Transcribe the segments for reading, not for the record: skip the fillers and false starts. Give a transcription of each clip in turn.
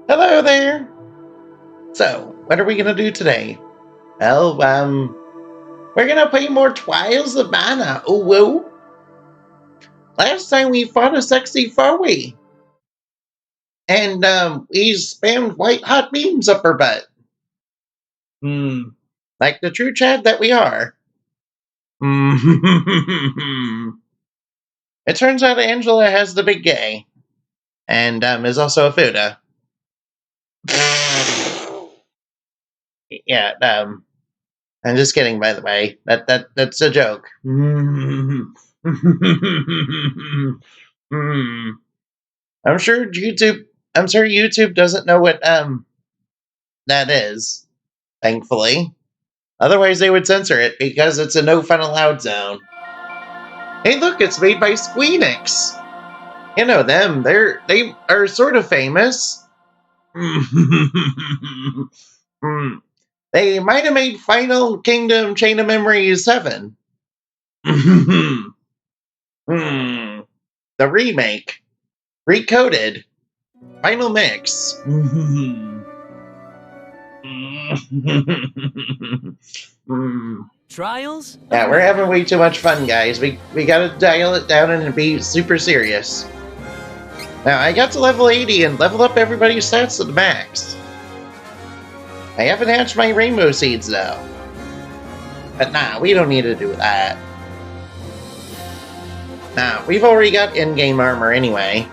Hello there! So, what are we gonna do today? Well, we're gonna play more Trials of Mana. Oh, whoa! Last time we fought a sexy foe, and we spammed white hot beams up her butt. Like the true Chad that we are. It turns out Angela has the big gay, and is also a Fuda. Yeah, I'm just kidding, by the way. That's a joke. I'm sure YouTube doesn't know what that is, thankfully. Otherwise they would censor it because it's a no fun allowed zone. Hey look, it's made by Squeenix. You know them, they are sort of famous. They might have made Final Kingdom Chain of Memories 7. The remake. Recoded. Final mix. Trials? Yeah, we're having way too much fun, guys. We gotta dial it down and be super serious. Now, I got to level 80 and level up everybody's stats to the max. I haven't hatched my rainbow seeds, though. But nah, we don't need to do that. Nah, we've already got in-game armor anyway.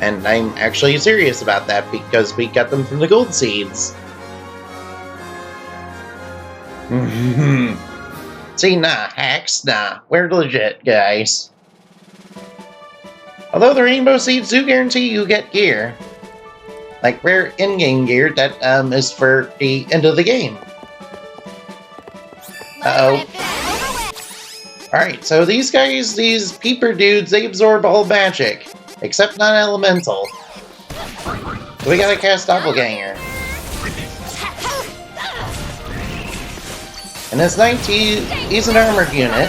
And I'm actually serious about that because we got them from the gold seeds. See, nah, hacks, nah. We're legit, guys. Although the rainbow seeds do guarantee you get gear. Like rare in-game gear that is for the end of the game. Uh-oh. Alright, so these guys, these peeper dudes, they absorb all magic. Except non-elemental. So we gotta cast Doppelganger. And this knight, he's an armored unit.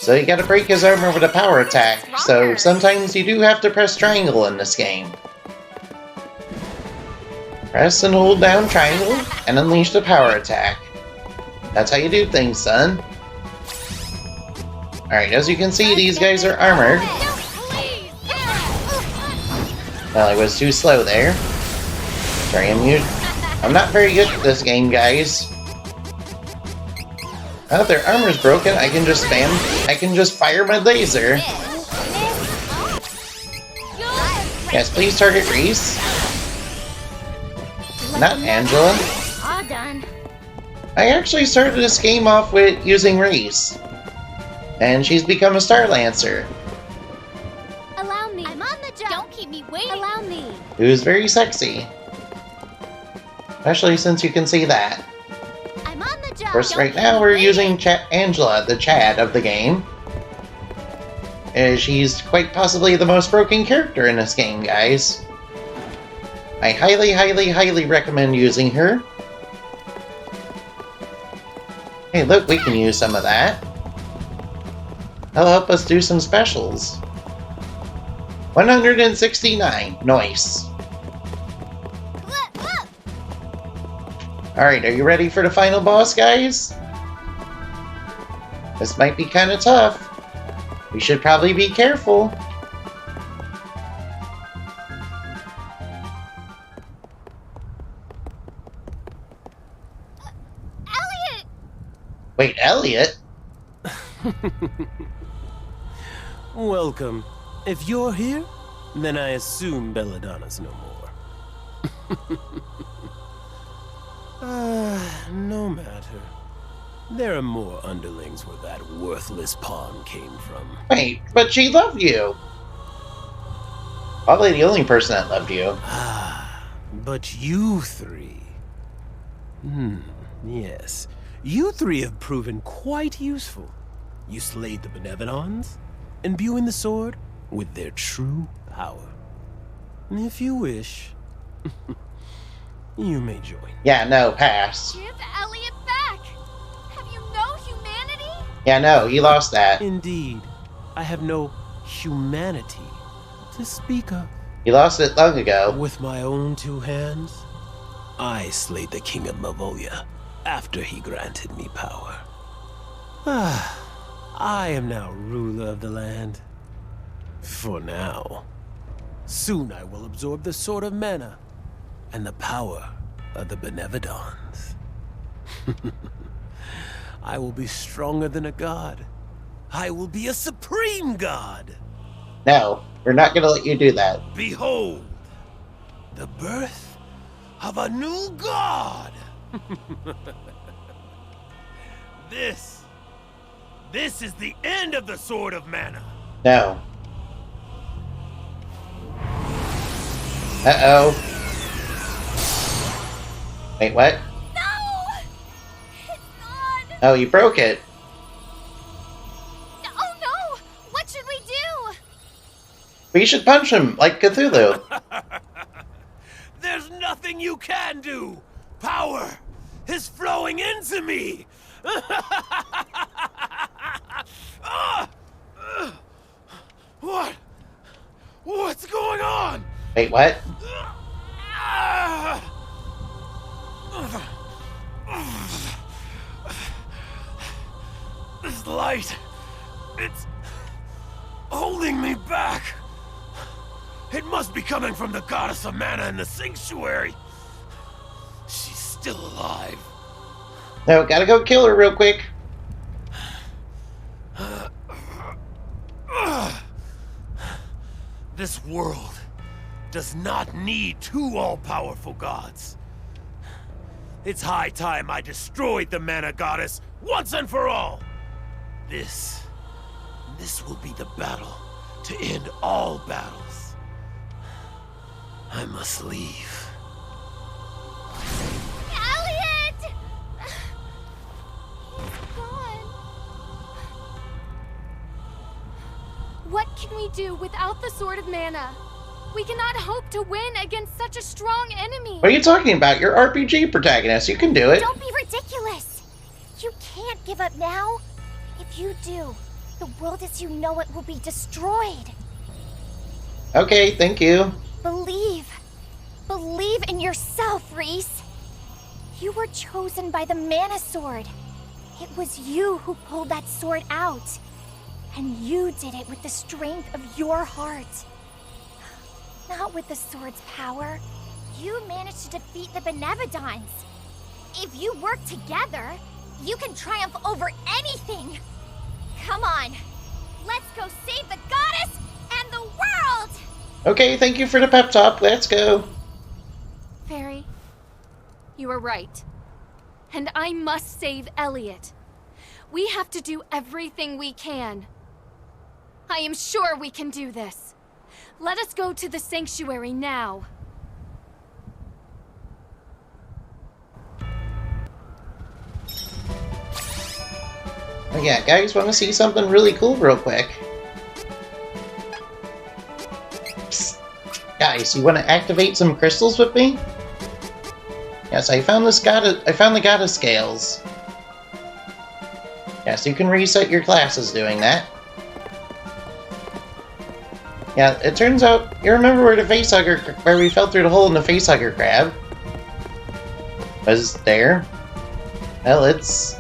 So you gotta break his armor with a power attack. So sometimes you do have to press triangle in this game. Press and hold down triangle and unleash the power attack. That's how you do things, son. Alright, as you can see, these guys are armored. Well, I was too slow there. Sorry, I'm not very good at this game, guys. Now that their armor's broken, I can just fire my laser. Yes, please target Reese. Not Angela. I actually started this game off with using Reese. And she's become a Star Lancer. Allow me. I'm on the job. Don't keep me waiting. Allow me. Who's very sexy. Especially since you can see that. I'm on the job. Of course, right now we're using Angela, the Chad of the game. She's quite possibly the most broken character in this game, guys. I highly, highly, highly recommend using her. Hey, look, we can use some of that. That'll help us do some specials. 169. Nice. Alright, are you ready for the final boss, guys? This might be kind of tough. We should probably be careful. Elliot! Wait, Elliot? Welcome. If you're here, then I assume Belladonna's no more. No matter. There are more underlings where that worthless pawn came from. Wait, but she loved you. Probably the only person that loved you. But you three... yes. You three have proven quite useful. You slayed the Benevolons, imbuing the sword with their true power. If you wish, you may join. Yeah, no, pass. Give Elliot back! Have you no humanity? Yeah, no, you lost that. Indeed, I have no humanity to speak of. You lost it long ago. With my own two hands, I slayed the king of Mavolia after he granted me power. I am now ruler of the land. For now. Soon I will absorb the sword of mana and the power of the Benevodons. I will be stronger than a god. I will be a supreme god. No, we're not gonna let you do that. Behold, the birth of a new god. This is the end of the sword of mana. No. Uh-oh. Wait, what? No! It's gone! Oh, you broke it. Oh no! What should we do? We should punch him, like Cthulhu. There's nothing you can do. Power is flowing into me. What's going on? Wait, what? This light, it's holding me back. It must be coming from the goddess of mana in the sanctuary. She's still alive. No, gotta go kill her real quick. This world does not need two all-powerful gods. It's high time I destroyed the mana goddess once and for all. This will be the battle to end all battles. I must leave. Elliot! He's gone. What can we do without the Sword of Mana? We cannot hope to win against such a strong enemy. What are you talking about? You're RPG protagonist. You can do it. Don't be ridiculous. You can't give up now. If you do, the world as you know it will be destroyed. Okay, thank you. Believe. Believe in yourself, Reese. You were chosen by the Mana Sword. It was you who pulled that sword out. And you did it with the strength of your heart. Not with the sword's power. You managed to defeat the Benevodons. If you work together, you can triumph over anything. Come on. Let's go save the goddess and the world! Okay, thank you for the pep talk. Let's go. Fairy, you are right. And I must save Elliot. We have to do everything we can. I am sure we can do this. Let us go to the sanctuary now. Oh yeah, guys, want to see something really cool real quick? Psst. Guys, you want to activate some crystals with me? Yes, I found the goddess scales. Yes, you can reset your classes doing that. Yeah, it turns out you remember where we fell through the hole in the facehugger crab was there. Well, it's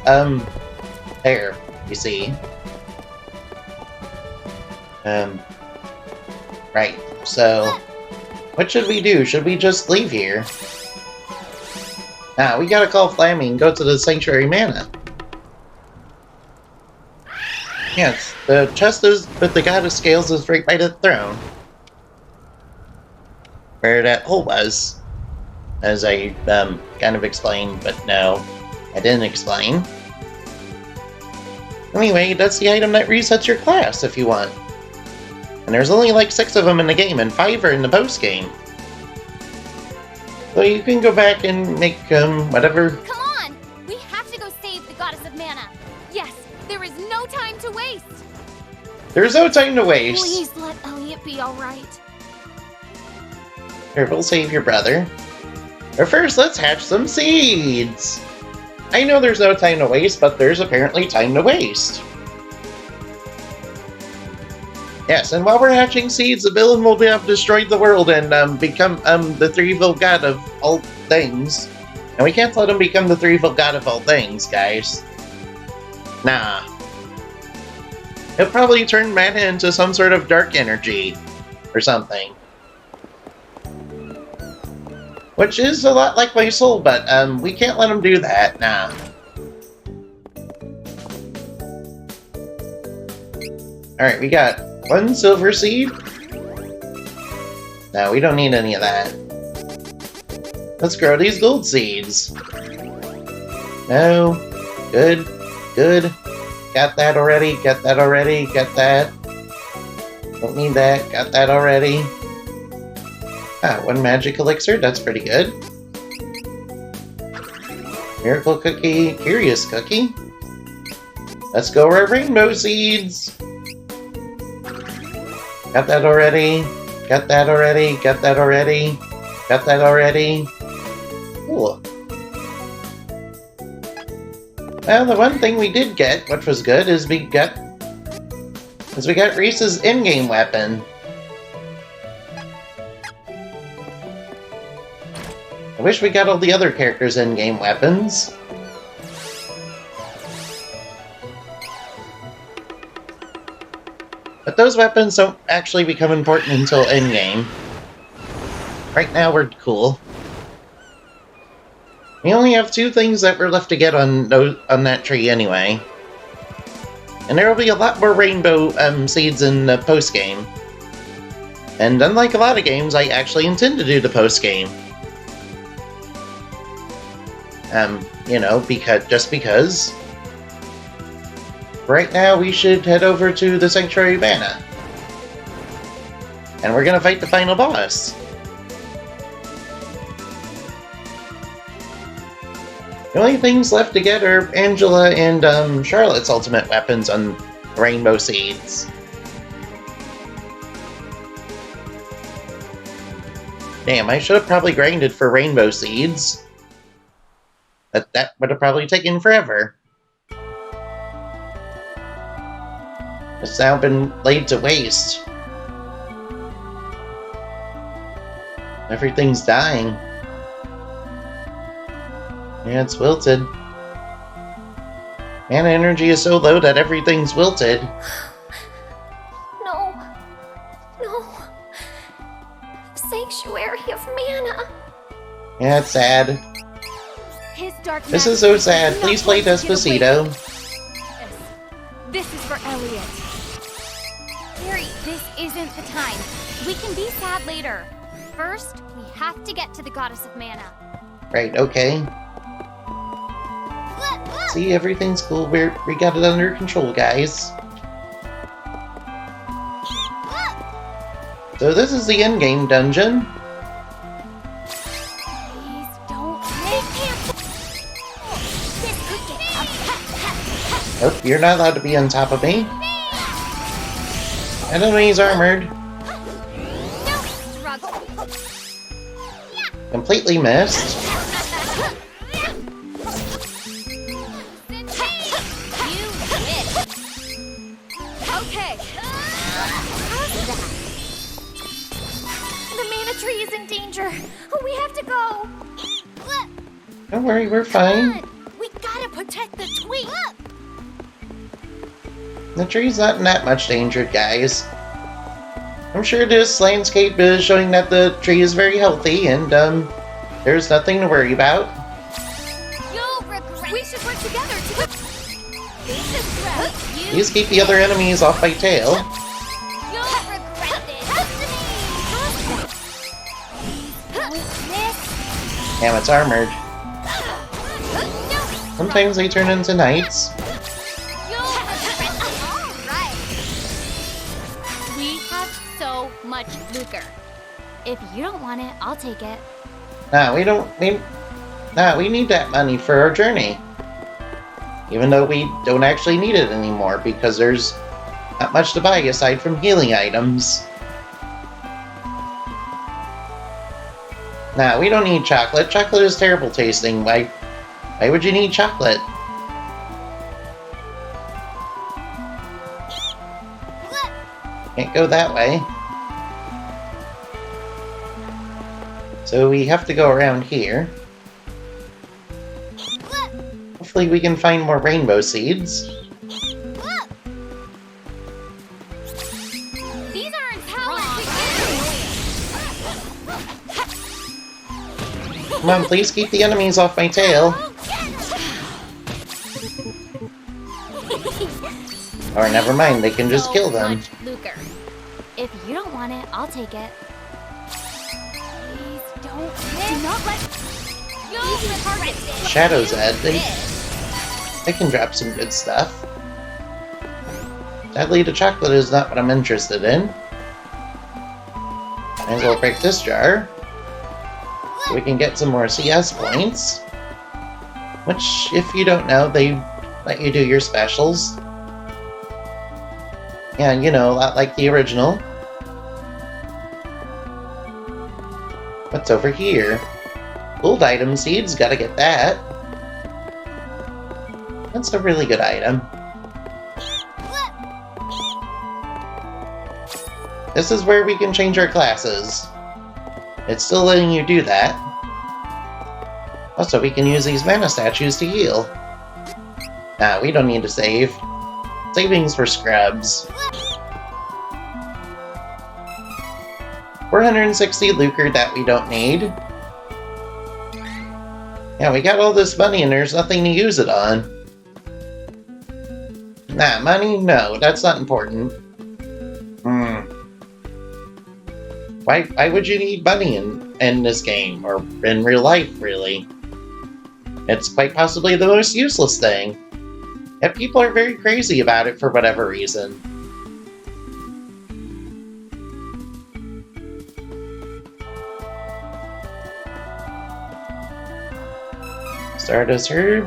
there, you see. Right. So, what should we do? Should we just leave here? Nah, we gotta call Flammy and go to the Sanctuary Mana. Yes, the chest is with the goddess scales is right by the throne. Where that hole was. As I kind of explained, but no, I didn't explain. Anyway, that's the item that resets your class if you want. And there's only like 6 of them in the game, and 5 are in the post game. So you can go back and make whatever. Come on! We have to go save the goddess of mana. Yes, there is no time to waste. There's no time to waste. Please let Elliot be alright. Here, we'll save your brother. But first, let's hatch some seeds! I know there's no time to waste, but there's apparently time to waste. Yes, and while we're hatching seeds, the villain will have destroyed the world and become the three-evil god of all things. And we can't let him become the three-evil god of all things, guys. Nah. He'll probably turn mana into some sort of dark energy or something. Which is a lot like my soul, but we can't let him do that, nah. Alright, we got 1 silver seed. No, we don't need any of that. Let's grow these gold seeds. No. Good. Good. Got that already. Got that already. Got that. Don't need that. Got that already. Ah, 1 magic elixir. That's pretty good. Miracle cookie. Curious cookie. Let's go our rainbow seeds. Got that already. Got that already. Got that already. Got that already. Cool. Well, the one thing we did get, which was good, is we got Reese's in-game weapon. I wish we got all the other characters' in-game weapons. But those weapons don't actually become important until in-game. Right now, we're cool. We only have 2 things that we're left to get on that tree anyway. And there will be a lot more rainbow seeds in the post-game. And unlike a lot of games, I actually intend to do the post-game. You know, because... Right now, we should head over to the Sanctuary Mana. And we're gonna fight the final boss. The only things left to get are Angela and Charlotte's ultimate weapons on Rainbow Seeds. Damn, I should have probably grinded for Rainbow Seeds. But that would have probably taken forever. It's now been laid to waste. Everything's dying. Yeah, it's wilted. Mana energy is so low that everything's wilted. No. No. Sanctuary of Mana. Yeah, it's sad. His dark This is so sad. Please play Despacito. This is for Elliot. Harry, this isn't the time. We can be sad later. First, we have to get to the Goddess of Mana. Right, okay. See, everything's cool. We got it under control, guys. So this is the endgame dungeon. Please don't make him. This could get up. Oh, you're not allowed to be on top of me. Enemy's armored. No struggle. Completely missed. You missed. Okay. How's that? The mana tree is in danger. We have to go. Don't worry, we're fine. We gotta protect the tree. The tree's not in that much danger, guys. I'm sure this landscape is showing that the tree is very healthy and, there's nothing to worry about. You'll regret. We should work together to. Please keep the other enemies off my tail. You'll regret this. Damn, it's armored. Sometimes they turn into knights. Alright. We have so much lucre. If you don't want it, I'll take it. Nah, we don't need... Nah, we need that money for our journey. Even though we don't actually need it anymore, because there's not much to buy aside from healing items. Nah, we don't need chocolate. Chocolate is terrible tasting. Why would you need chocolate? Can't go that way. So we have to go around here. Hopefully we can find more rainbow seeds. These aren't talent. Come on, please keep the enemies off my tail. Or never mind, they can just kill them. Lucre. If you don't want it, I'll take it. Please don't. Do not let. Easy target. Shadow's Ed, they can drop some good stuff. Sadly, the chocolate is not what I'm interested in. Might as well break this jar. So we can get some more CS points. Which, if you don't know, they let you do your specials. Yeah, you know, a lot like the original. What's over here? Gold item seeds, gotta get that. That's a really good item. This is where we can change our classes. It's still letting you do that. Also, we can use these mana statues to heal. Nah, we don't need to save. Savings for scrubs. 460 lucre that we don't need. Yeah, we got all this money and there's nothing to use it on. Nah, money? No, that's not important. Why would you need money in this game, or in real life, really? It's quite possibly the most useless thing. Yet people are very crazy about it for whatever reason. Stardust Herb.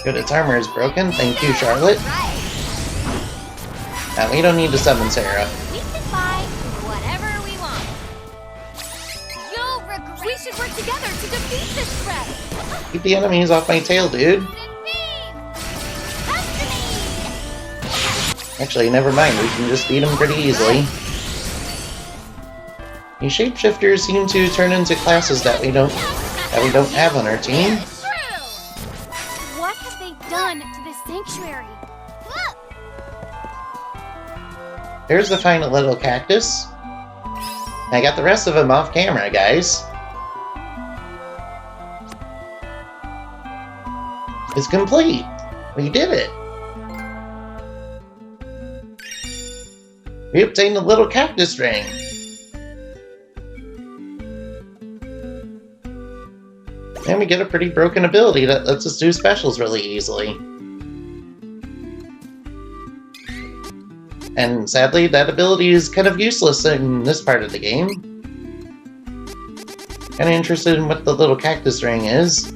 Good, its armor is broken. Thank you, Charlotte. Now, we don't need to summon Sarah. We can buy whatever we want. You'll regret. We should work together to defeat this threat. Keep the enemies off my tail, dude. Actually, never mind. We can just beat them pretty easily. These shapeshifters seem to turn into classes that we don't have on our team. What have they done to this sanctuary? There's the final little cactus. I got the rest of them off camera, guys. It's complete. We did it. We obtained a little cactus ring. And we get a pretty broken ability that lets us do specials really easily. And sadly, that ability is kind of useless in this part of the game. Kinda interested in what the little cactus ring is.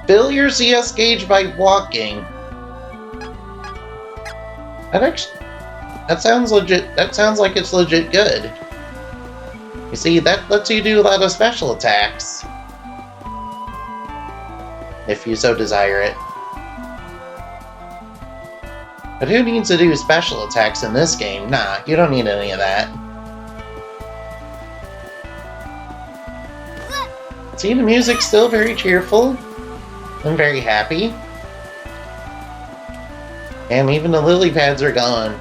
Fill your CS gauge by walking. That sounds legit. That sounds like it's legit good. You see, that lets you do a lot of special attacks. If you so desire it. But who needs to do special attacks in this game? Nah, you don't need any of that. See, the music's still very cheerful. I'm very happy. And even the lily pads are gone.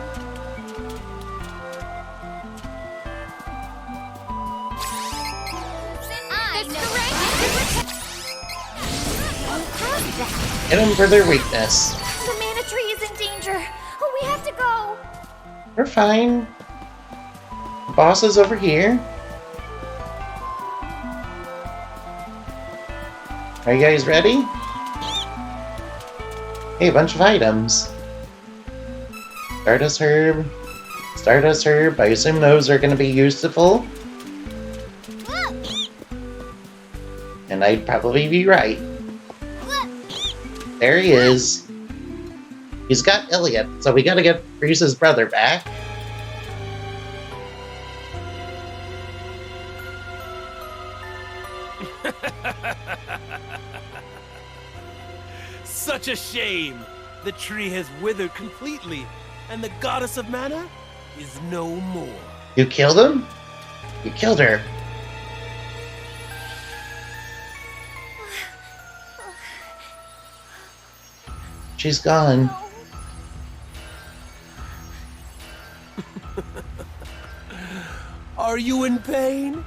Hit them for their weakness. The mana tree is in danger. Oh, we have to go. We're fine. The boss is over here. Are you guys ready? Hey, a bunch of items. Stardust Herb. Stardust Herb. I assume those are going to be useful. And I'd probably be right. There he is. He's got Iliad, so we gotta get Reese's brother back. Such a shame. The tree has withered completely, and the goddess of mana is no more. You killed him? You killed her. She's gone. Are you in pain?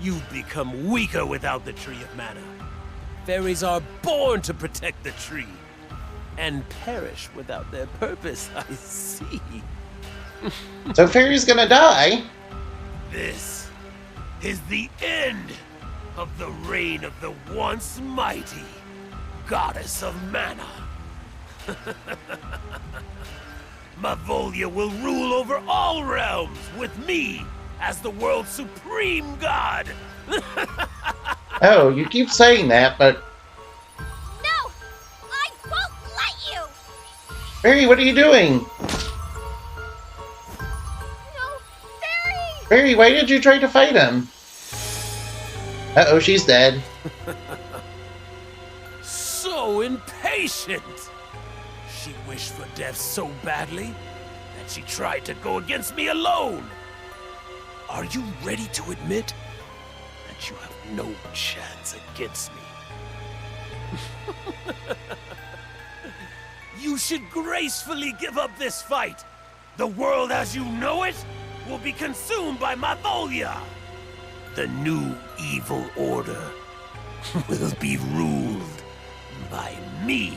You've become weaker without the Tree of Mana. Fairies are born to protect the tree, and perish without their purpose, I see. So Fairy's gonna die? This is the end of the reign of the once mighty Goddess of Mana. Mavolia will rule over all realms with me as the world's supreme god. Oh, you keep saying that, but... No! I won't let you! Fairy, what are you doing? No, Fairy! Fairy, why did you try to fight him? Uh-oh, she's dead. So impatient! She wished for death so badly that she tried to go against me alone. Are you ready to admit that you have no chance against me? You should gracefully give up this fight. The world as you know it will be consumed by Mavolia. The new evil order will be ruled by me.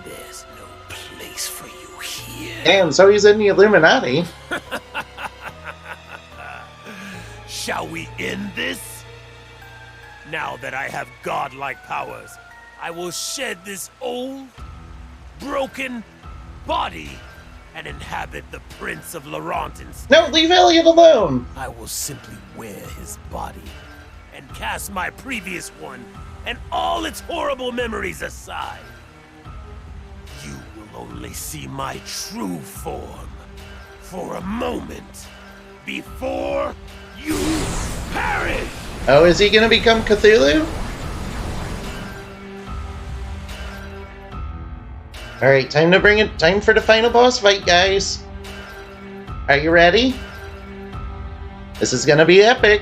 There's no place for you here. Damn, so he's in the Illuminati. Shall we end this? Now that I have godlike powers, I will shed this old, broken body and inhabit the Prince of Laurentins. No, leave Elliot alone! I will simply wear his body and cast my previous one and all its horrible memories aside. You will only see my true form for a moment before you perish! Oh, is he gonna become Cthulhu? Alright, time for the final boss fight, guys. Are you ready? This is gonna be epic.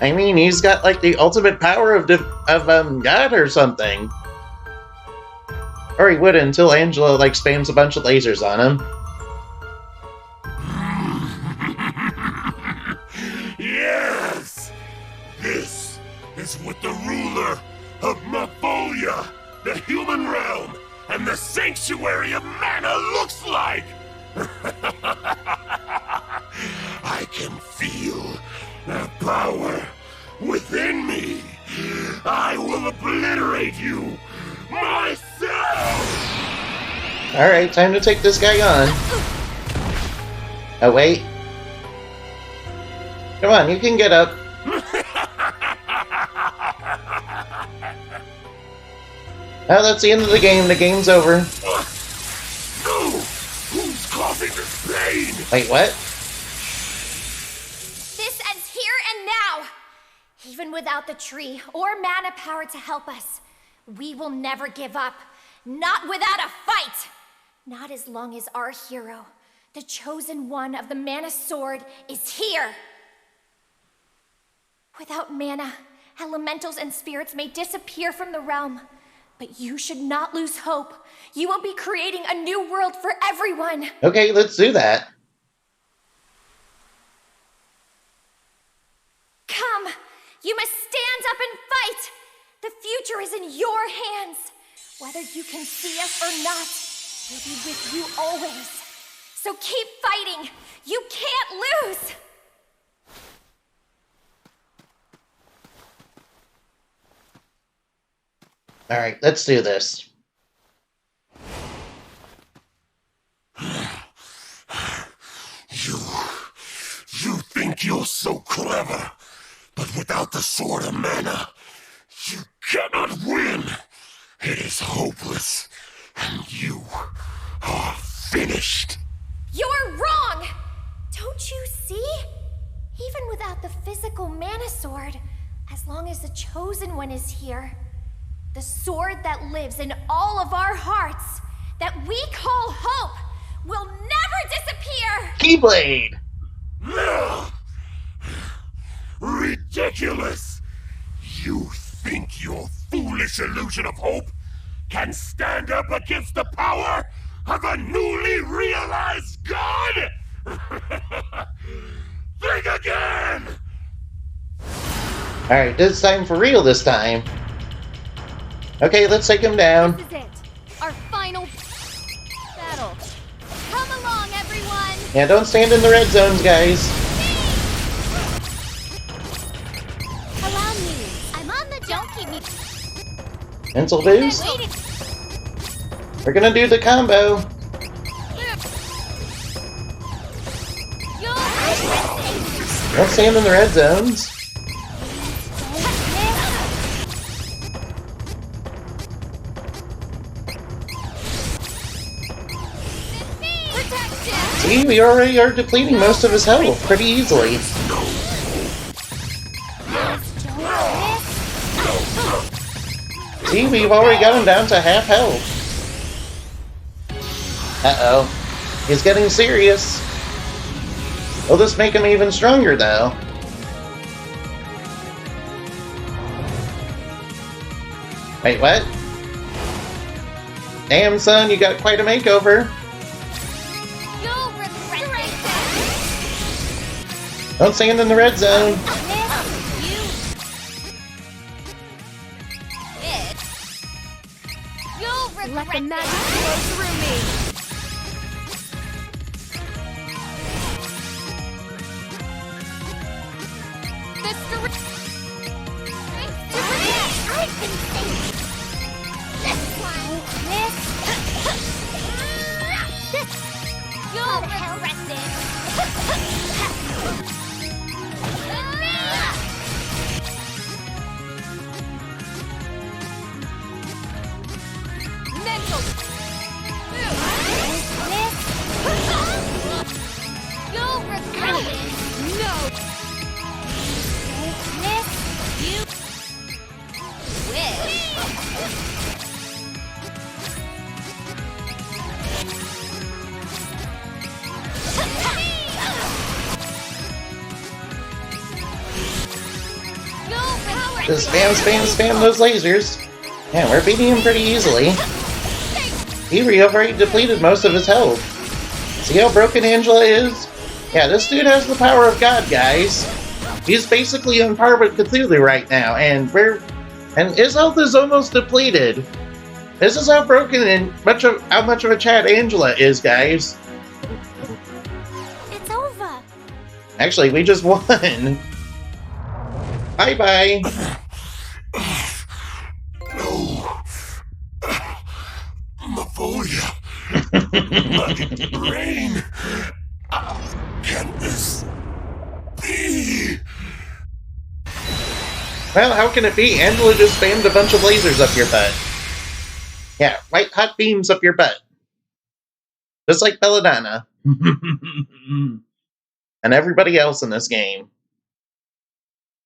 I mean, he's got like the ultimate power of God or something. Or he would until Angela like spams a bunch of lasers on him. Yes! This is what the ruler of Mavolia, the human realm, and the sanctuary of mana looks like! I can feel the power within me. I will obliterate you myself! Alright, time to take this guy on. Oh, wait. Come on, you can get up. Oh, that's the end of the game. The game's over. No! Who's causing this pain? Wait, what? This ends here and now! Even without the tree or mana power to help us, we will never give up. Not without a fight! Not as long as our hero, the chosen one of the mana sword, is here! Without mana, elementals and spirits may disappear from the realm. But you should not lose hope. You will be creating a new world for everyone. Okay, let's do that. Come, you must stand up and fight. The future is in your hands. Whether you can see us or not, we'll be with you always. So keep fighting. You can't lose. Alright, let's do this. You think you're so clever, but without the sword of mana, you cannot win. It is hopeless, and you are finished. You're wrong. Don't you see? Even without the physical mana sword, As long as the Chosen One is here, the sword that lives in all of our hearts, that we call hope, will never disappear! Keyblade! Ridiculous! You think your foolish illusion of hope can stand up against the power of a newly realized god? Think again! Alright, this time for real this time. Okay, let's take him down. This is it. Our final battle. Come along, everyone! Yeah, don't stand in the red zones, guys. Allow me. I'm on the don't keep me. Pencil boost. We're gonna do the combo. Don't stand in the red zones. See, we already are depleting most of his health pretty easily. See, we've already got him down to half health. Uh-oh. He's getting serious. Will this make him even stronger, though? Wait, what? Damn, son, you got quite a makeover. Don't stand in the red zone. Let the magic flow through me. You'll regret this. Mental. You'll regret it. No. You will. Just spam, spam, spam those lasers. Yeah, we're beating him pretty easily. He already depleted most of his health. See how broken Angela is? Yeah, this dude has the power of God, guys. He's basically on par with Cthulhu right now, and his health is almost depleted. This is how broken and how much of a Chad Angela is, guys. It's over. Actually, we just won. Bye-bye. No. Mavoya. My brain. Can this be? Well, how can it be? Angela just spammed a bunch of lasers up your butt. Yeah, white hot beams up your butt. Just like Belladonna. And everybody else in this game.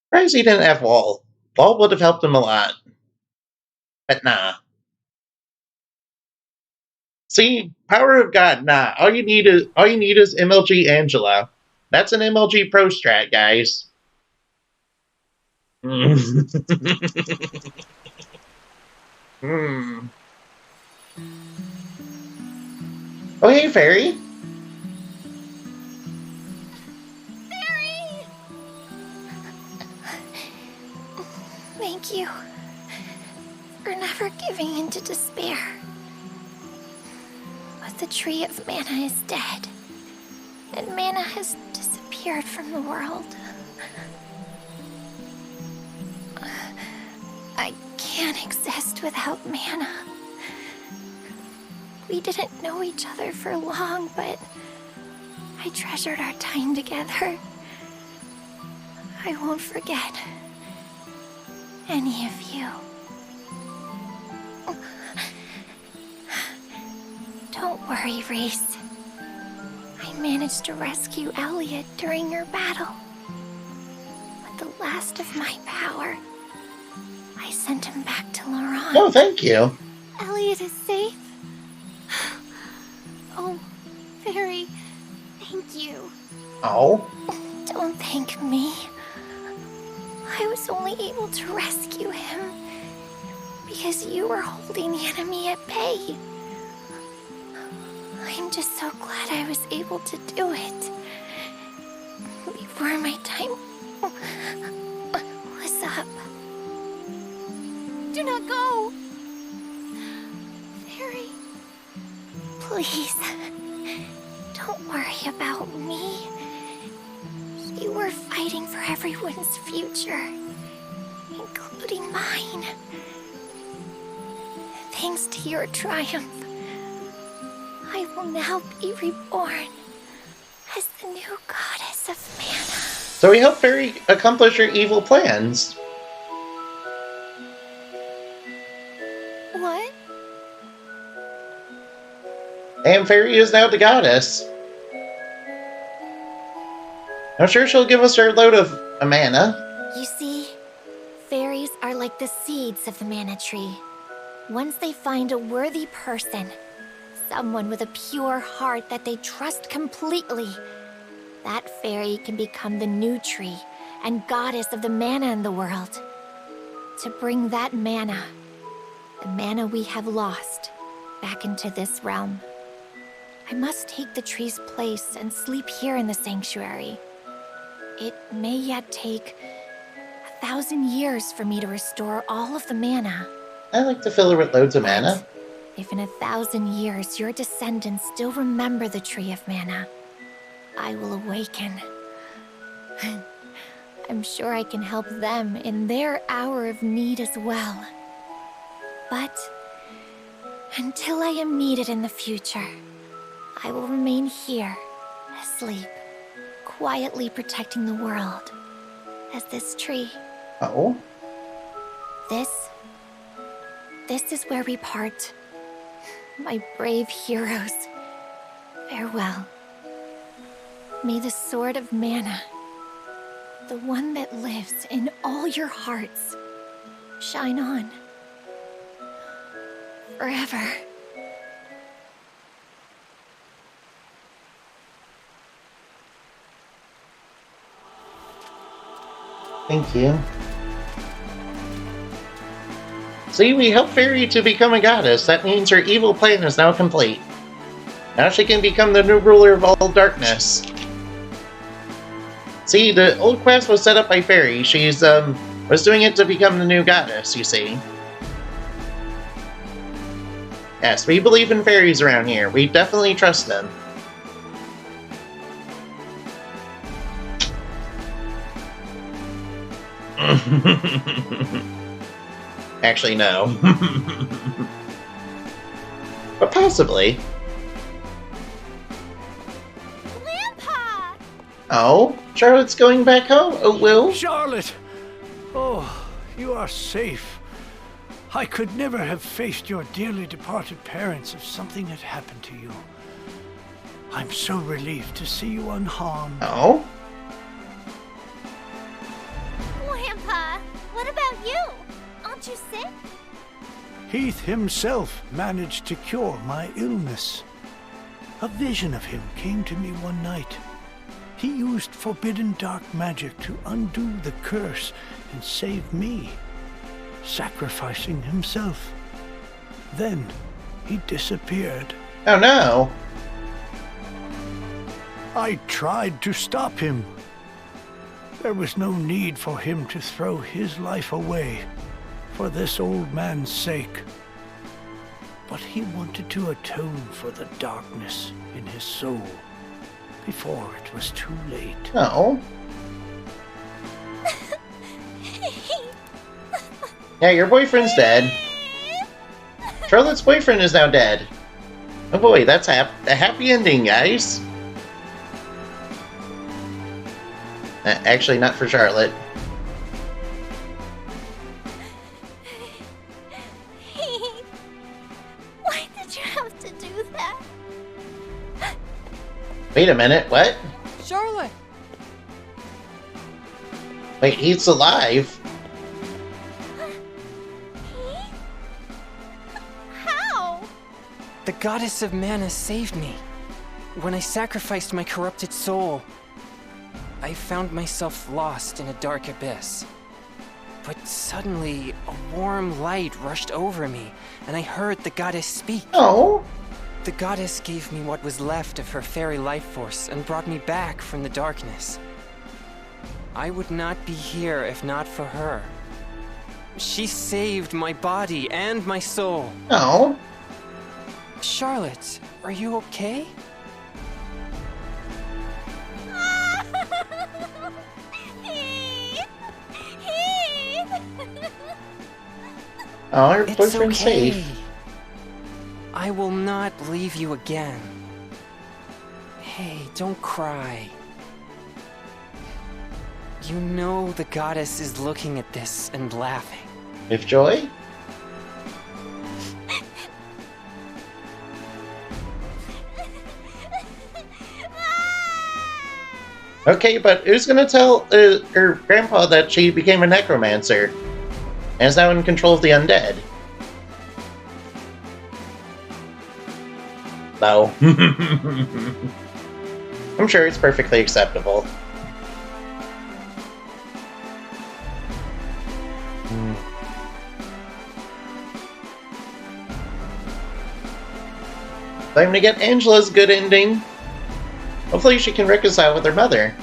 Surprised he didn't have Wall. Wall would have helped him a lot. But nah. See, power of God, nah. All you need is MLG Angela. That's an MLG Pro strat, guys. Oh, hey, Fairy. Thank you for never giving in to despair. But the tree of mana is dead, and mana has disappeared from the world. I can't exist without mana. We didn't know each other for long, but I treasured our time together. I won't forget any of you. Don't worry, Reese. I managed to rescue Elliot during your battle. But the last of my power. I sent him back to Laurent. Oh, thank you. Elliot is safe. Oh, Fairy, thank you. Oh. Don't thank me. I was only able to rescue him because you were holding the enemy at bay. I'm just so glad I was able to do it before my time was up. Do not go! Fairy, please, don't worry about me. You were fighting for everyone's future, including mine. Thanks to your triumph, I will now be reborn as the new goddess of mana. So we help Fairy accomplish her evil plans. What? And Fairy is now the goddess. I'm sure she'll give us her load of mana. You see, fairies are like the seeds of the mana tree. Once they find a worthy person, someone with a pure heart that they trust completely, that fairy can become the new tree and goddess of the mana in the world. To bring that mana, the mana we have lost, back into this realm, I must take the tree's place and sleep here in the sanctuary. It may yet take 1,000 years for me to restore all of the mana. I like to fill her with loads of mana. If in 1,000 years your descendants still remember the Tree of Mana, I will awaken. I'm sure I can help them in their hour of need as well. But until I am needed in the future, I will remain here, asleep, quietly protecting the world as this tree. Oh? This is where we part. My brave heroes, farewell. May the Sword of Mana, the one that lives in all your hearts, shine on. Forever. Thank you. See, we helped Fairy to become a goddess. That means her evil plan is now complete. Now she can become the new ruler of all darkness. See, the old quest was set up by Fairy. She's, was doing it to become the new goddess, you see. Yes, we believe in fairies around here. We definitely trust them. Actually, no. But possibly. Grandpa! Oh, Charlotte's going back home. Oh, Will? Charlotte! Oh, you are safe. I could never have faced your dearly departed parents if something had happened to you. I'm so relieved to see you unharmed. Oh? Grandpa, what about you? Aren't you sick? Heath himself managed to cure my illness. A vision of him came to me one night. He used forbidden dark magic to undo the curse and save me, sacrificing himself. Then he disappeared. Oh no. I tried to stop him. There was no need for him to throw his life away for this old man's sake. But he wanted to atone for the darkness in his soul before it was too late. Oh. Yeah, your boyfriend's dead. Charlotte's boyfriend is now dead. Oh boy, that's a happy ending, guys. Actually, not for Charlotte. Why did you have to do that? Wait a minute, what? Charlotte! Wait, he's alive? How? The goddess of mana saved me. When I sacrificed my corrupted soul, I found myself lost in a dark abyss. But suddenly, a warm light rushed over me, and I heard the goddess speak. Oh. The goddess gave me what was left of her fairy life force and brought me back from the darkness. I would not be here if not for her. She saved my body and my soul. Oh. Charlotte, are you okay? Oh, her It's boyfriend's okay. safe. I will not leave you again. Hey, don't cry. You know the goddess is looking at this and laughing. With joy? Okay, but who's gonna tell her grandpa that she became a necromancer and is now in control of the undead? No. I'm sure it's perfectly acceptable. Time to get Angela's good ending. Hopefully she can reconcile with her mother.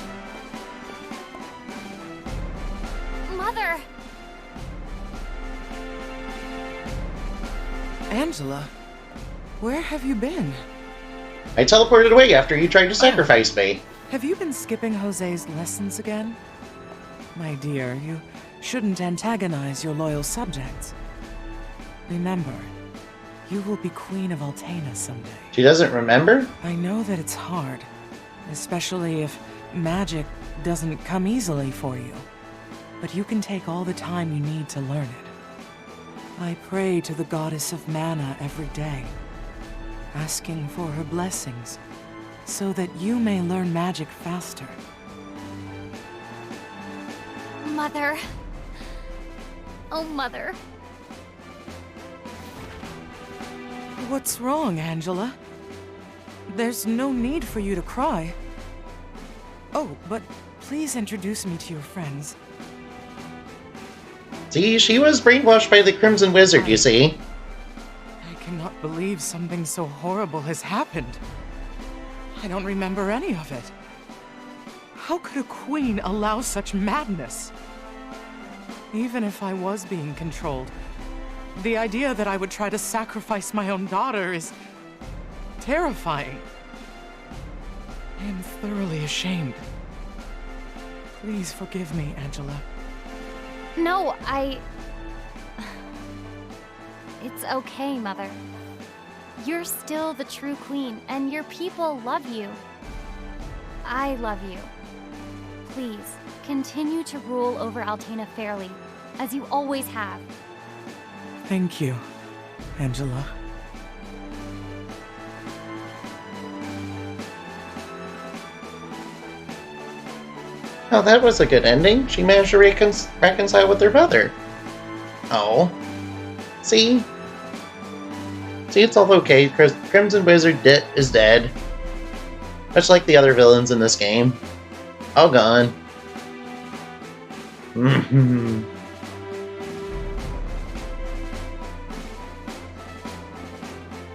Mother! Angela, where have you been? I teleported away after you tried to sacrifice me. Have you been skipping Jose's lessons again? My dear, you shouldn't antagonize your loyal subjects. Remember, you will be Queen of Altena someday. She doesn't remember? I know that it's hard, especially if magic doesn't come easily for you. But you can take all the time you need to learn it. I pray to the goddess of mana every day, asking for her blessings, so that you may learn magic faster. Mother. Oh, Mother. What's wrong, Angela? There's no need for you to cry. Oh, but please introduce me to your friends. See, she was brainwashed by the Crimson Wizard, you see. I cannot believe something so horrible has happened. I don't remember any of it. How could a queen allow such madness? Even if I was being controlled, the idea that I would try to sacrifice my own daughter is terrifying. I am thoroughly ashamed. Please forgive me, Angela. No, It's okay, Mother. You're still the true queen, and your people love you. I love you. Please, continue to rule over Altena fairly, as you always have. Thank you, Angela. Oh, that was a good ending. She managed to reconcile with her mother. Oh. See? See, it's all okay. Crimson Wizard is dead. Much like the other villains in this game. All gone.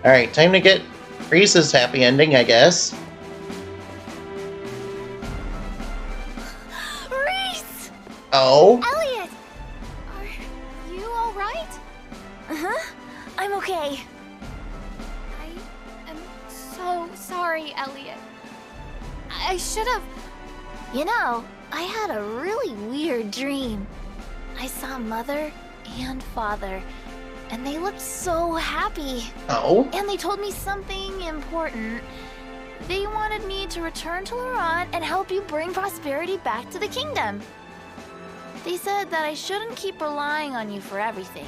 Alright, time to get Reese's happy ending, I guess. Reese! Oh? Elliot! Are you alright? Uh-huh. I'm okay. I am so sorry, Elliot. I should have... You know, I had a really weird dream. I saw Mother and Father, and they looked so happy. Oh? And they told me something important. They wanted me to return to Laurent and help you bring prosperity back to the kingdom. They said that I shouldn't keep relying on you for everything.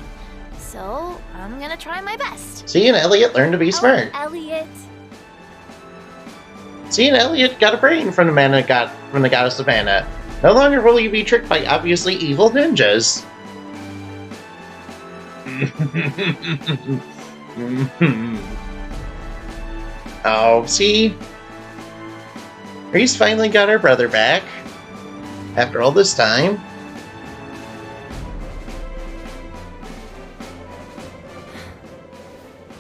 So, I'm gonna try my best. See, and Elliot learned to be smart. Oh, Elliot. See, and Elliot got a brain from the goddess of mana. No longer will you be tricked by obviously evil ninjas. Oh, see? Reese finally got her brother back. After all this time.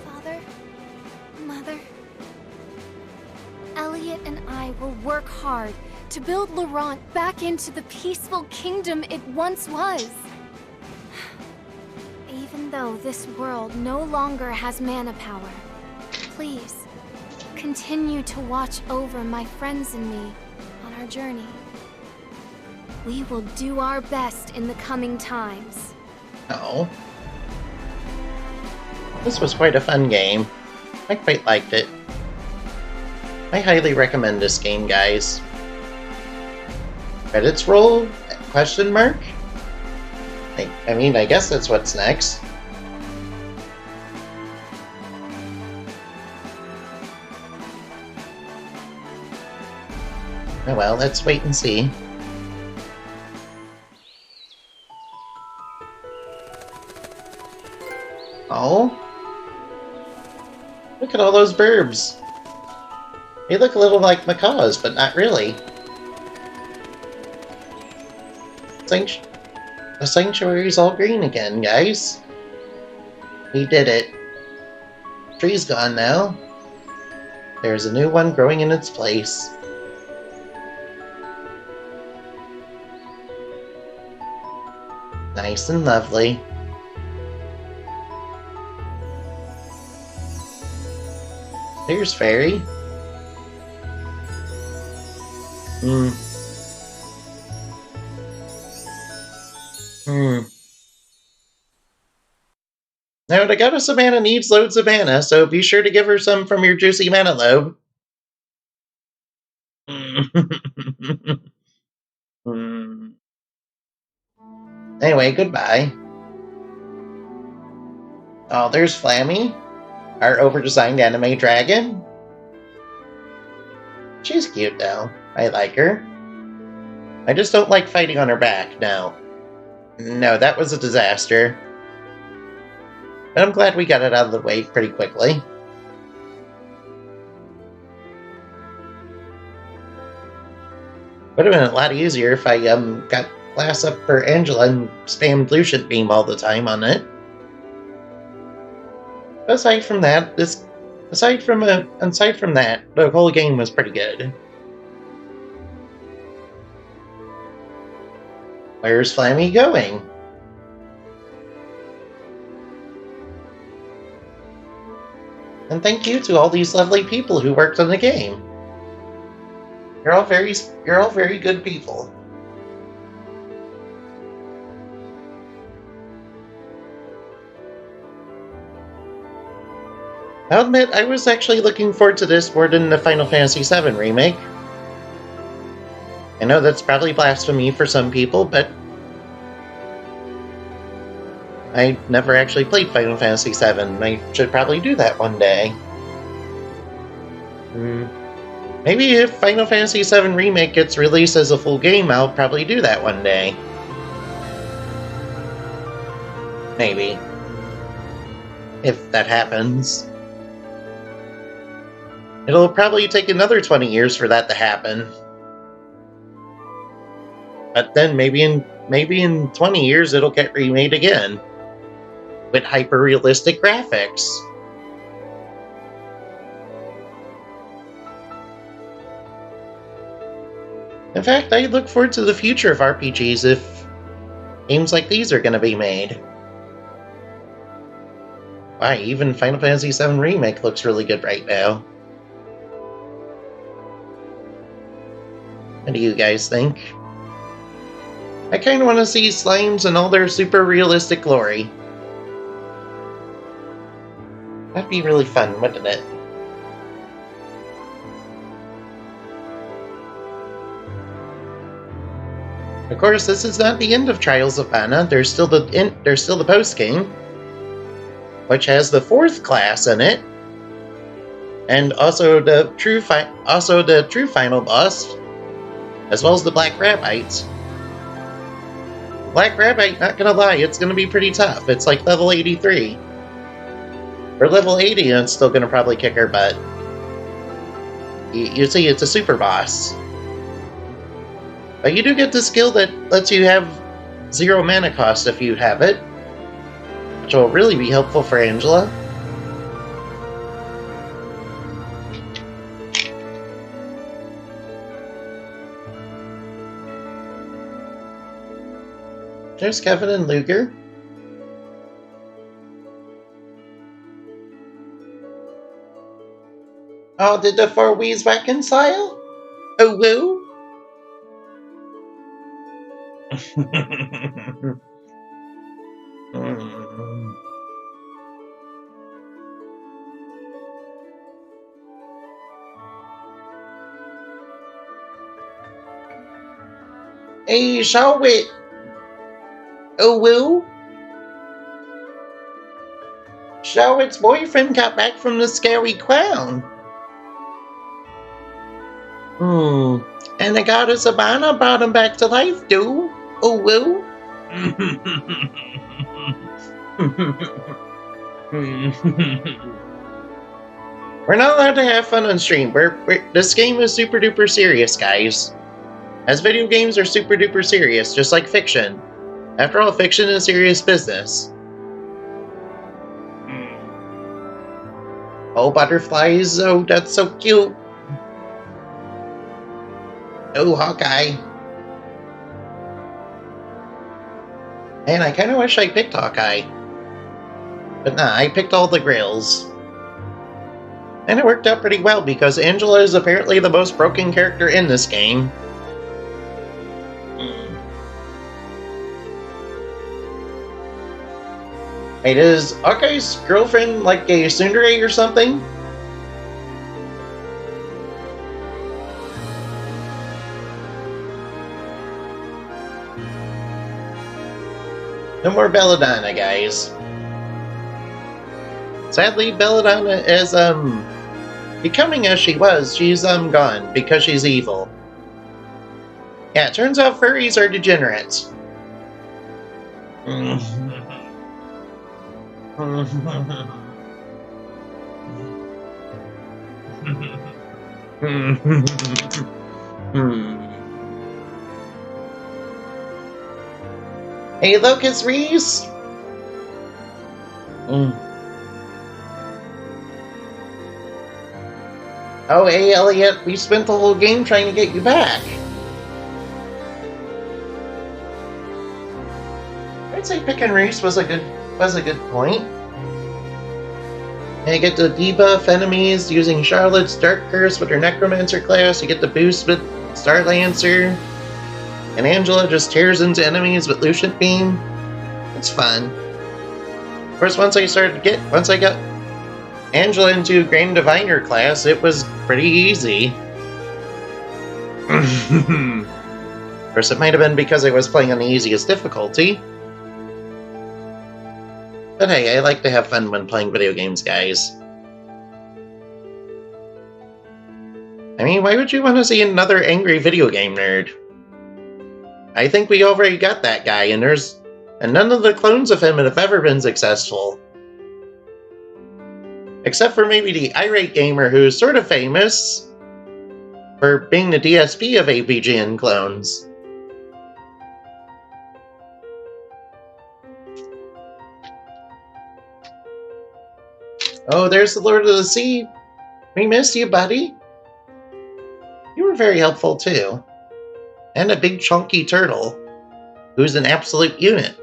Father, Mother, Elliot and I will work hard to build Laurent back into the peaceful kingdom it once was. Even though this world no longer has mana power, please, continue to watch over my friends and me on our journey. We will do our best in the coming times. Oh. This was quite a fun game. I quite liked it. I highly recommend this game, guys. Credits roll? Question mark? I mean, I guess that's what's next. Oh well, let's wait and see. Oh? Look at all those burbs. They look a little like macaws, but not really. The sanctuary's all green again, guys. We did it. Tree's gone now. There's a new one growing in its place. Nice and lovely. There's Fairy. Now, the goddess of mana needs loads of mana, so be sure to give her some from your juicy mana lobe. Anyway, goodbye. Oh, there's Flammy, our overdesigned anime dragon. She's cute, though. I like her. I just don't like fighting on her back, no. No, that was a disaster. But I'm glad we got it out of the way pretty quickly. Would have been a lot easier if I got glass up for Angela and spammed Lucian Beam all the time on it. But aside from that, the whole game was pretty good. Where's Flammy going? And thank you to all these lovely people who worked on the game. You're all very good people. I'll admit, I was actually looking forward to this more than the Final Fantasy VII Remake. I know that's probably blasphemy for some people, but I never actually played Final Fantasy VII. I should probably do that one day. Maybe if Final Fantasy VII Remake gets released as a full game, I'll probably do that one day. Maybe. If that happens. It'll probably take another 20 years for that to happen. But then maybe in 20 years it'll get remade again. With hyper-realistic graphics. In fact, I look forward to the future of RPGs if games like these are going to be made. Why, even Final Fantasy VII Remake looks really good right now. What do you guys think? I kind of want to see slimes in all their super realistic glory. That'd be really fun, wouldn't it? Of course, this is not the end of Trials of Mana. There's still the post game, which has the 4th class in it, and also the true final boss, as well as the Black Rabbites. Black Rabbite, not gonna lie, it's gonna be pretty tough. It's like level 83. For level 80, it's still gonna probably kick her butt. You see, it's a super boss. But you do get the skill that lets you have 0 mana cost if you have it, which will really be helpful for Angela. There's Kevin and Luger. Oh, did the 4 W's reconcile? Oh, woo? Hey, shall we? Oh, woo? Charlotte's boyfriend got back from the scary clown. And the goddess Abana brought him back to life, too. Oh, woo? We're not allowed to have fun on stream. This game is super duper serious, guys. As video games are super duper serious, just like fiction. After all, fiction is serious business. Oh, butterflies. Oh, that's so cute. Oh, Hawkeye. Man, I kind of wish I picked Hawkeye. But nah, I picked all the Grails. And it worked out pretty well because Angela is apparently the most broken character in this game. Wait, is Hawkeye's girlfriend like a tsundere or something? No more Belladonna, guys. Sadly, Belladonna is, becoming as she was, she's, gone because she's evil. Yeah, it turns out furries are degenerates. Hey, Locust Reese! Oh, hey, Elliot, we spent the whole game trying to get you back. I'd say picking Reese was a good point. And you get to debuff enemies using Charlotte's Dark Curse with her Necromancer class. You get the boost with Star Lancer. And Angela just tears into enemies with Lucent Beam. It's fun. Of course, once I got Angela into Grand Diviner class, it was pretty easy. Of course, it might have been because I was playing on the easiest difficulty. But hey, I like to have fun when playing video games, guys. I mean, why would you want to see another angry video game nerd? I think we already got that guy, and none of the clones of him have ever been successful. Except for maybe the irate gamer who's sort of famous for being the DSP of APGN clones. Oh, there's the Lord of the Sea. We missed you, buddy. You were very helpful, too. And a big chunky turtle, who's an absolute unit.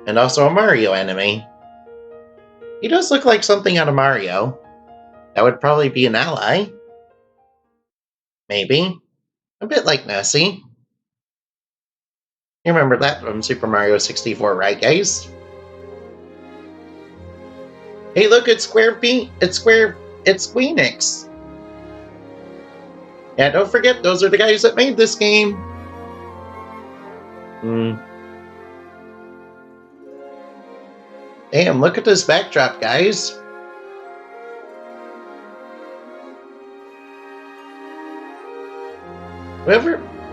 And also a Mario enemy. He does look like something out of Mario. That would probably be an ally. Maybe. A bit like Nessie. You remember that from Super Mario 64, right, guys? Hey, look, it's Squeenix. Yeah, don't forget, those are the guys that made this game. Damn, look at this backdrop, guys.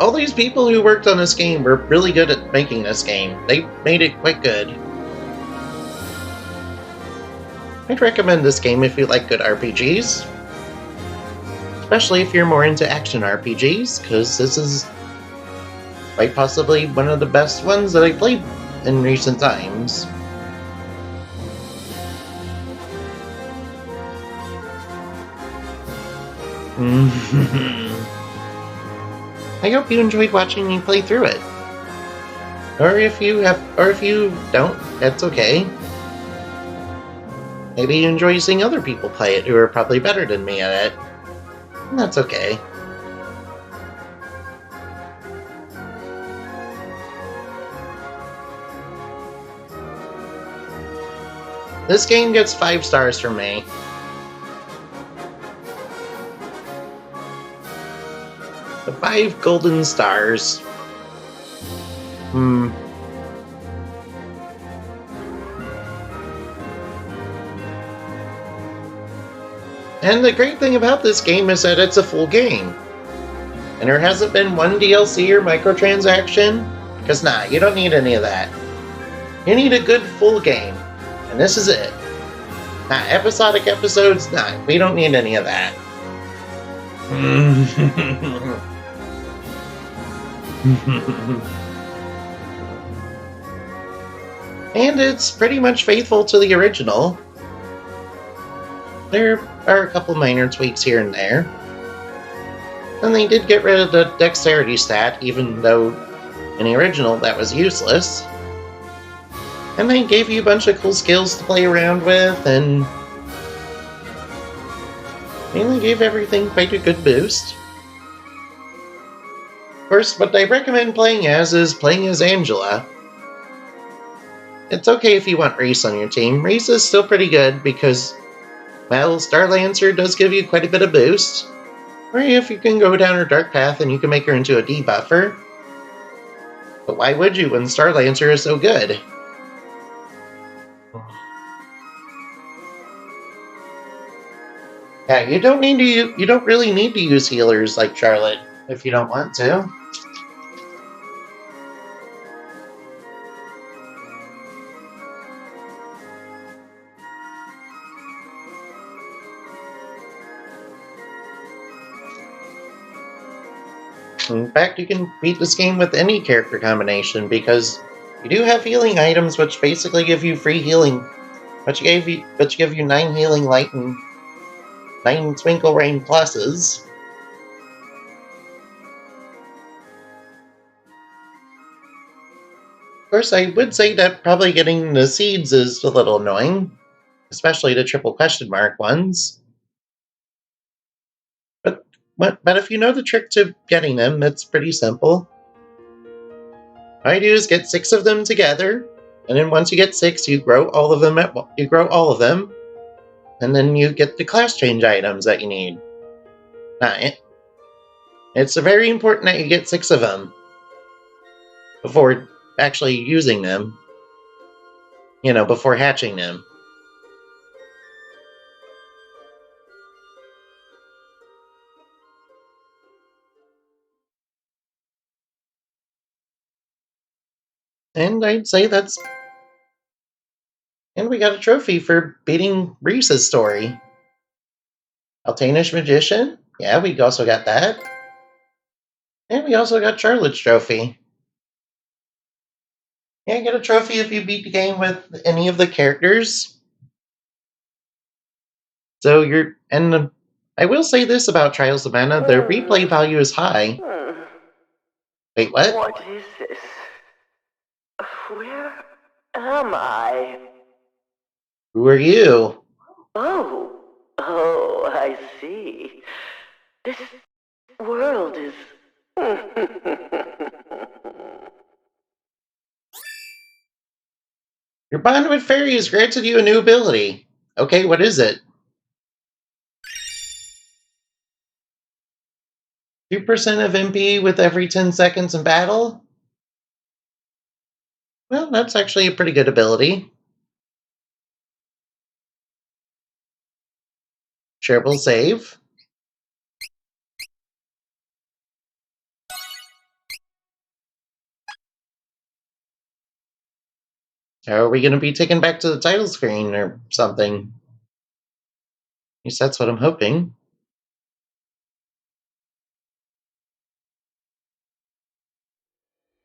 all these people who worked on this game were really good at making this game. They made it quite good. I'd recommend this game if you like good RPGs. Especially if you're more into action RPGs, because this is quite possibly one of the best ones that I played in recent times. I hope you enjoyed watching me play through it. Or if you don't, that's okay. Maybe you enjoy seeing other people play it who are probably better than me at it. And that's okay. This game gets 5 stars from me. The 5 golden stars. And the great thing about this game is that it's a full game. And there hasn't been one DLC or microtransaction. Because you don't need any of that. You need a good full game. And this is it. Episodic episodes, we don't need any of that. And it's pretty much faithful to the original. There are a couple minor tweaks here and there. And they did get rid of the dexterity stat, even though in the original that was useless. And they gave you a bunch of cool skills to play around with, and mainly gave everything quite a good boost. Of course, what I recommend playing as is playing as Angela. It's okay if you want Reese on your team. Reese is still pretty good because, well, Starlancer does give you quite a bit of boost. Or if you can go down her dark path and you can make her into a debuffer. But why would you when Starlancer is so good? Yeah, you don't really need to use healers like Charlotte if you don't want to. In fact, you can beat this game with any character combination because you do have healing items which basically give you free healing, but give you 9 healing light and 9 Twinkle Rain pluses. Of course, I would say that probably getting the seeds is a little annoying, especially the triple question mark ones. But if you know the trick to getting them, it's pretty simple. All you do is get 6 of them together, and then once you get 6, you grow all of them. And then you get the class change items that you need. It's very important that you get 6 of them before actually using them. Before hatching them. And I'd say that's... And we got a trophy for beating Reese's story. Altanish Magician? Yeah, we also got that. And we also got Charlotte's trophy. Yeah, you get a trophy if you beat the game with any of the characters. I will say this about Trials of Mana, the replay value is high. Wait, what? What is this? Where am I? Who are you? Oh, I see. This world is... Your bond with Fairy has granted you a new ability. Okay, what is it? 2% of MP with every 10 seconds in battle? Well, that's actually a pretty good ability. Shareable save. Are we going to be taken back to the title screen or something? At least that's what I'm hoping.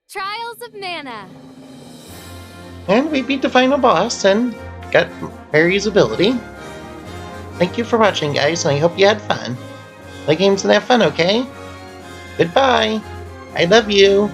Trials of Mana. And we beat the final boss and got Mary's ability. Thank you for watching, guys, and I hope you had fun. Play games and have fun, okay? Goodbye. I love you.